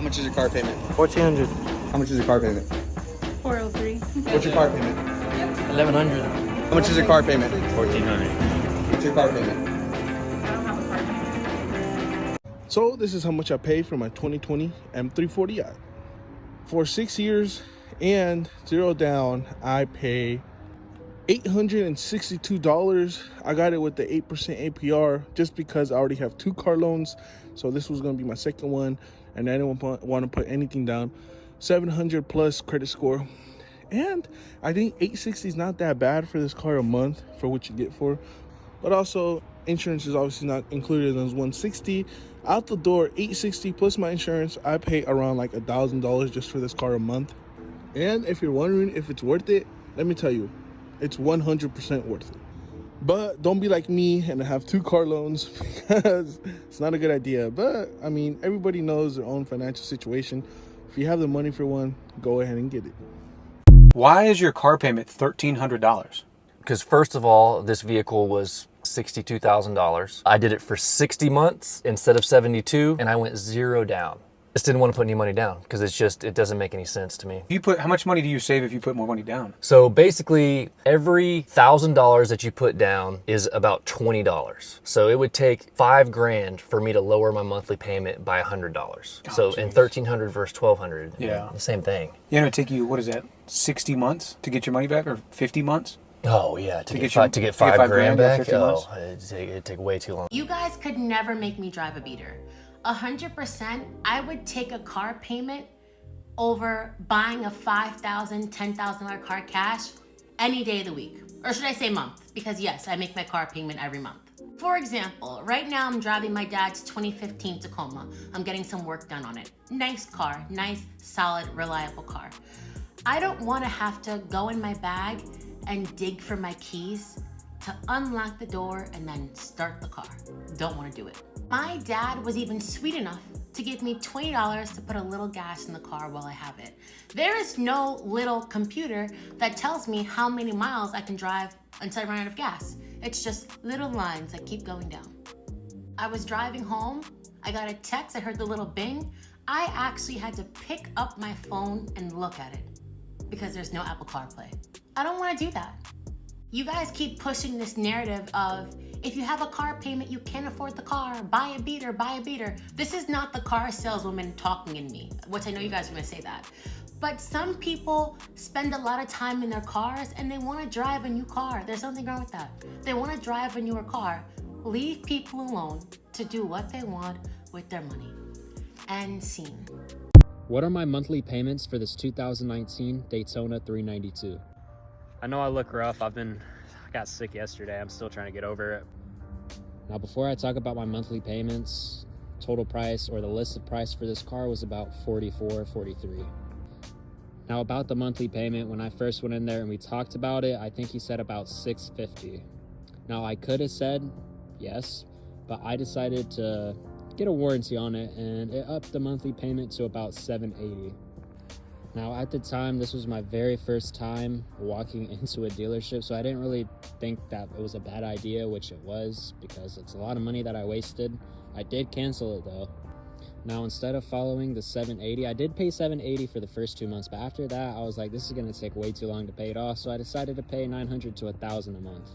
much is your car payment? 1,400. How much is your car payment? 403. What's your car payment? 1,100. How much is your car payment? 1,400. What's your car payment? I don't have a car payment. So this is how much I paid for my 2020 M340i. For 6 years and 0 down, I pay $862. I got it with the 8% APR just because I already have 2 car loans. So this was gonna be my second one, and I didn't want to put anything down. 700 plus credit score. And I think 860 is not that bad for this car a month for what you get for. But also insurance is obviously not included in those 160. Out the door, 860 plus my insurance. I pay around like $1,000 just for this car a month. And if you're wondering if it's worth it, let me tell you, it's 100% worth it. But don't be like me and have 2 car loans because it's not a good idea. But I mean, everybody knows their own financial situation. If you have the money for one, go ahead and get it. Why is your car payment $1,300? Because first of all, this vehicle was $62,000. I did it for 60 months instead of 72, and I went 0 down. Just didn't want to put any money down because it doesn't make any sense to me. How much money do you save if you put more money down? So basically, every $1,000 that you put down is about $20. So it would take $5,000 for me to lower my monthly payment by $100. So in $1,300 versus $1,200, Yeah, the same thing. Yeah, it'd take you, what is that, 60 months to get your money back, or 50 months? Oh yeah, to get $5,000 $5,000 back. 50 months? Oh, it'd take way too long. You guys could never make me drive a beater. 100%, I would take a car payment over buying a $5,000, $10,000 car cash any day of the week. Or should I say month? Because yes, I make my car payment every month. For example, right now I'm driving my dad's 2015 Tacoma. I'm getting some work done on it. Nice car, nice, solid, reliable car. I don't want to have to go in my bag and dig for my keys to unlock the door and then start the car. Don't want to do it. My dad was even sweet enough to give me $20 to put a little gas in the car while I have it. There is no little computer that tells me how many miles I can drive until I run out of gas. It's just little lines that keep going down. I was driving home, I got a text, I heard the little bing. I actually had to pick up my phone and look at it because there's no Apple CarPlay. I don't want to do that. You guys keep pushing this narrative of, if you have a car payment, you can't afford the car, buy a beater, buy a beater. This is not the car saleswoman talking in me, which I know you guys are gonna say that. But some people spend a lot of time in their cars and they wanna drive a new car. There's nothing wrong with that. They wanna drive a newer car. Leave people alone to do what they want with their money. End scene. What are my monthly payments for this 2019 Daytona 392? I know I look rough. I got sick yesterday. I'm still trying to get over it. Now, before I talk about my monthly payments, total price or the listed price for this car was about $44, $43. Now, about the monthly payment, when I first went in there and we talked about it, I think he said about $650. Now, I could have said yes, but I decided to get a warranty on it, and it upped the monthly payment to about $780. Now, at the time, this was my very first time walking into a dealership, so I didn't really think that it was a bad idea, which it was, because it's a lot of money that I wasted. I did cancel it though. Now, instead of following the $780, I did pay $780 for the first 2 months, but after that, I was like, this is gonna take way too long to pay it off, so I decided to pay $900 to $1,000 a month.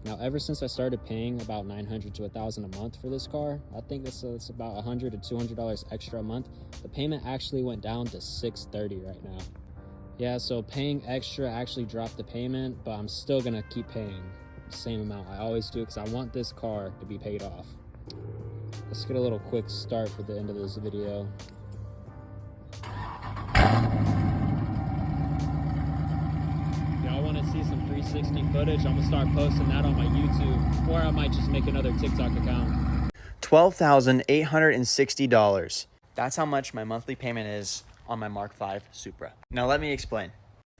Now, ever since I started paying about $900 to $1,000 a month for this car, I think it's about $100 to $200 extra a month. The payment actually went down to $630 right now. Yeah, so paying extra actually dropped the payment, but I'm still gonna keep paying the same amount. I always do, because I want this car to be paid off. Let's get a little quick start for the end of this video. Y'all want to see some 360 footage? I'm gonna start posting that on my YouTube, or I might just make another TikTok account. $12,860. That's how much my monthly payment is on my Mark V Supra. Now let me explain.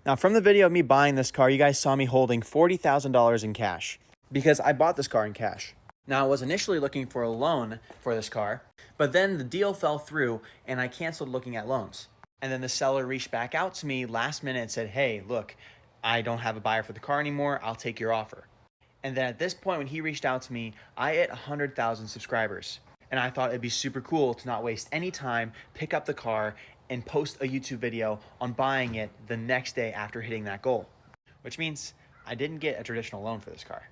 Now, from the video of me buying this car, you guys saw me holding $40,000 in cash because I bought this car in cash. Now, I was initially looking for a loan for this car, but then the deal fell through and I canceled looking at loans. And then the seller reached back out to me last minute and said, hey, look, I don't have a buyer for the car anymore. I'll take your offer. And then at this point, when he reached out to me, I hit 100,000 subscribers. And I thought it'd be super cool to not waste any time, pick up the car, and post a YouTube video on buying it the next day after hitting that goal. Which means I didn't get a traditional loan for this car.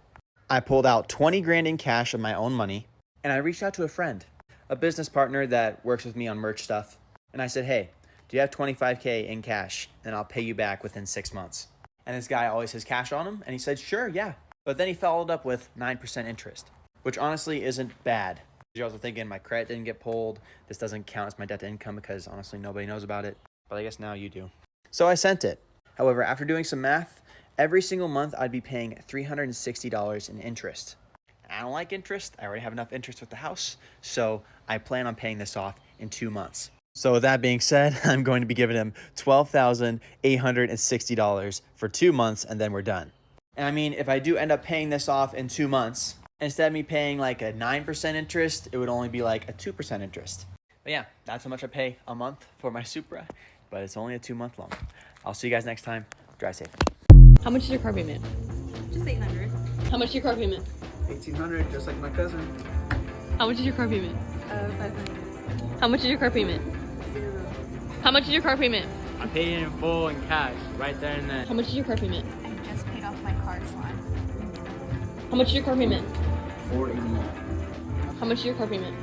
I pulled out 20 grand in cash of my own money, and I reached out to a friend, a business partner that works with me on merch stuff. And I said, hey, do you have 25K in cash? And I'll pay you back within 6 months. And this guy always has cash on him. And he said, sure, yeah. But then he followed up with 9% interest, which honestly isn't bad. You're also thinking my credit didn't get pulled. This doesn't count as my debt to income because honestly, nobody knows about it. But I guess now you do. So I sent it. However, after doing some math, every single month I'd be paying $360 in interest. I don't like interest. I already have enough interest with the house. So I plan on paying this off in 2 months. So with that being said, I'm going to be giving him $12,860 for 2 months, and then we're done. And I mean, if I do end up paying this off in 2 months, instead of me paying like a 9% interest, it would only be like a 2% interest. But yeah, that's how much I pay a month for my Supra, but it's only a 2-month loan. I'll see you guys next time. Drive safe. How much is your car payment? Just 800. How much is your car payment? 1,800, just like my cousin. How much is your car payment? 500. How much is your car payment? 0. How much is your car payment? I paid it in full in cash, right there and then. How much is your car payment? I just paid off my car salon. How much is your car payment? 489. How much is your car payment?